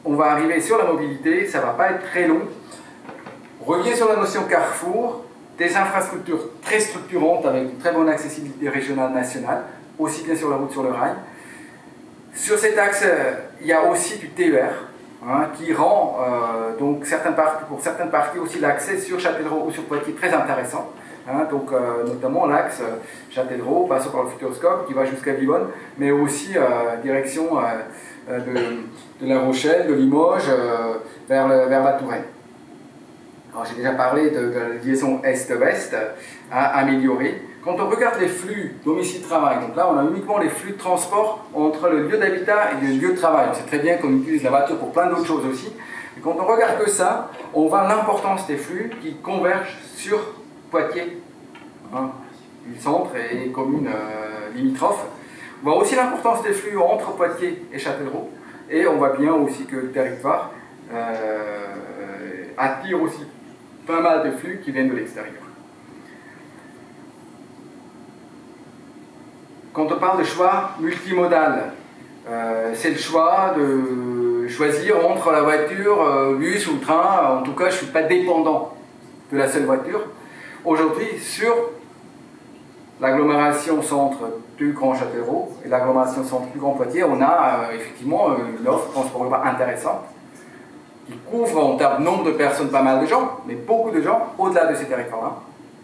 on va arriver sur la mobilité, ça ne va pas être très long. On revient sur la notion carrefour, des infrastructures très structurantes avec une très bonne accessibilité régionale, nationale, aussi bien sur la route, sur le rail. Sur cet axe, il y a aussi du TER, qui rend donc pour certaines parties aussi l'accès sur Châtellerault ou sur Poitiers très intéressant. Notamment l'axe Châtellerault, passant par le Futuroscope qui va jusqu'à Vivonne, mais aussi direction de La Rochelle, de Limoges, vers la Touraine. Alors, j'ai déjà parlé de la liaison est-ouest à améliorer. Quand on regarde les flux domicile-travail, donc là on a uniquement les flux de transport entre le lieu d'habitat et le lieu de travail. On sait très bien qu'on utilise la voiture pour plein d'autres choses aussi. Et quand on regarde que ça, on voit l'importance des flux qui convergent sur Poitiers, du centre et communes limitrophes. On voit aussi l'importance des flux entre Poitiers et Châtellerault. Et on voit bien aussi que le territoire attire aussi pas mal de flux qui viennent de l'extérieur. Quand on parle de choix multimodal, c'est le choix de choisir entre la voiture, bus ou le train. En tout cas, je ne suis pas dépendant de la seule voiture. Aujourd'hui, sur l'agglomération centre du Grand Châtellerault et l'agglomération centre du Grand Poitiers, on a effectivement une offre de transport urbain intéressante qui couvre en termes de nombre de personnes pas mal de gens, mais beaucoup de gens au-delà de ces territoires-là,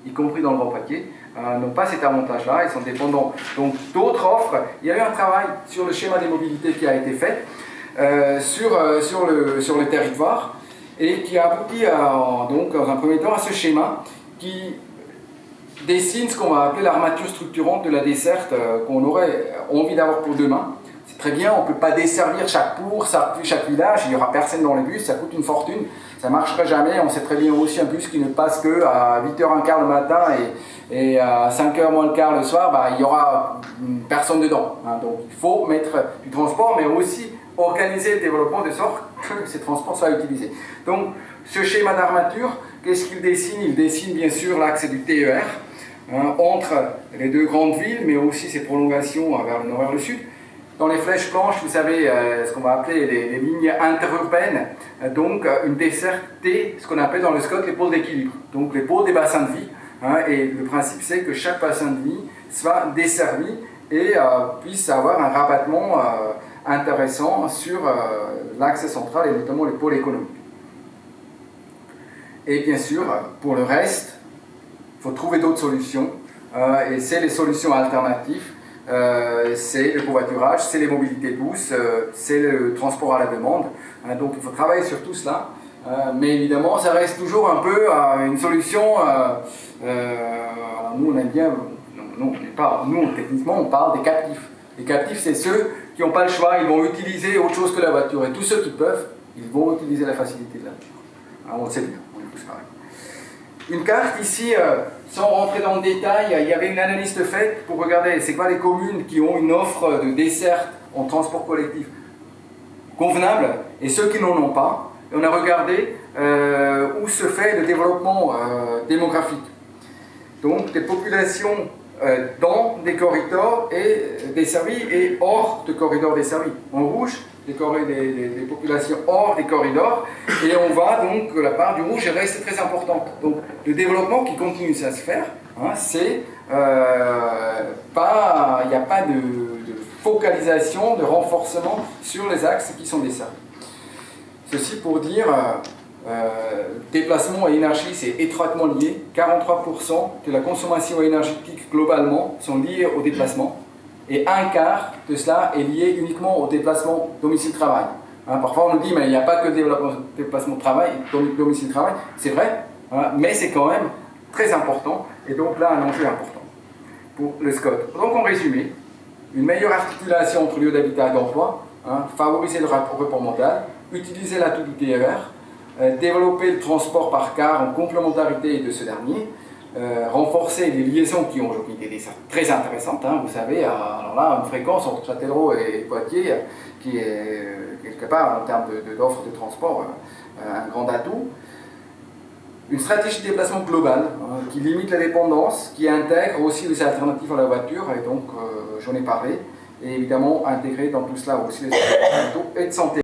y compris dans le Grand Poitiers, n'ont pas cet avantage-là, ils sont dépendants. Donc d'autres offres, il y a eu un travail sur le schéma des mobilités qui a été fait sur le territoire et qui a abouti donc, dans un premier temps à ce schéma qui dessine ce qu'on va appeler l'armature structurante de la desserte qu'on aurait envie d'avoir pour demain. C'est très bien, on ne peut pas desservir chaque bourg, chaque village, il n'y aura personne dans les bus, ça coûte une fortune, ça ne marchera jamais. On sait très bien aussi un bus qui ne passe qu'à 8h15 le matin et à 5h moins le quart le soir, il n'y aura personne dedans. Donc il faut mettre du transport, mais aussi organiser le développement de sorte que ces transports soient utilisés. Donc ce schéma d'armature, qu'est-ce qu'il dessine? Il dessine bien sûr l'axe du TER, entre les deux grandes villes, mais aussi ses prolongations vers le nord et vers le sud. Dans les flèches blanches, vous savez, ce qu'on va appeler les lignes interurbaines, donc une desserte des, ce qu'on appelle dans le SCOT les pôles d'équilibre, donc les pôles des bassins de vie. Et le principe, c'est que chaque bassin de vie soit desservi et puisse avoir un rabattement intéressant sur l'axe central et notamment les pôles économiques. Et bien sûr, pour le reste, il faut trouver d'autres solutions, et c'est les solutions alternatives. C'est le covoiturage, c'est les mobilités douces, c'est le transport à la demande. Donc il faut travailler sur tout cela. Mais évidemment, ça reste toujours un peu une solution. Nous, on aime bien. Nous, techniquement, on parle des captifs. Les captifs, c'est ceux qui n'ont pas le choix, ils vont utiliser autre chose que la voiture. Et tous ceux qui peuvent, ils vont utiliser la facilité de la voiture. On le sait bien, on est tous pareils. Une carte ici, sans rentrer dans le détail, il y avait une analyse faite pour regarder c'est quoi les communes qui ont une offre de desserte en transport collectif convenable et ceux qui n'en ont pas. Et on a regardé où se fait le développement démographique. Donc des populations dans des corridors et desservis et hors de corridors desservis. En rouge, des populations hors des corridors, et on voit donc que la part du rouge reste très importante. Donc le développement qui continue à se faire, c'est il n'y a pas de focalisation, de renforcement sur les axes qui sont desservis. Ceci pour dire, déplacement et énergie, c'est étroitement lié. 43% de la consommation énergétique globalement sont liés au déplacement. Et un quart de cela est lié uniquement au déplacement domicile-travail. Parfois on nous dit mais il n'y a pas que le déplacement domicile-travail, c'est vrai, mais c'est quand même très important, et donc là un enjeu important pour le SCOT. Donc en résumé, une meilleure articulation entre lieu d'habitat et d'emploi, favoriser le report modal, utiliser l'atout du TER, développer le transport par car en complémentarité de ce dernier, renforcer les liaisons qui ont aujourd'hui des dessertes très intéressantes. Vous savez, alors là, une fréquence entre Châtellerault et Poitiers qui est quelque part en termes d'offres de transport un grand atout. Une stratégie de déplacement globale qui limite la dépendance, qui intègre aussi les alternatives à la voiture, et donc j'en ai parlé, et évidemment intégrer dans tout cela aussi les aspects et de santé.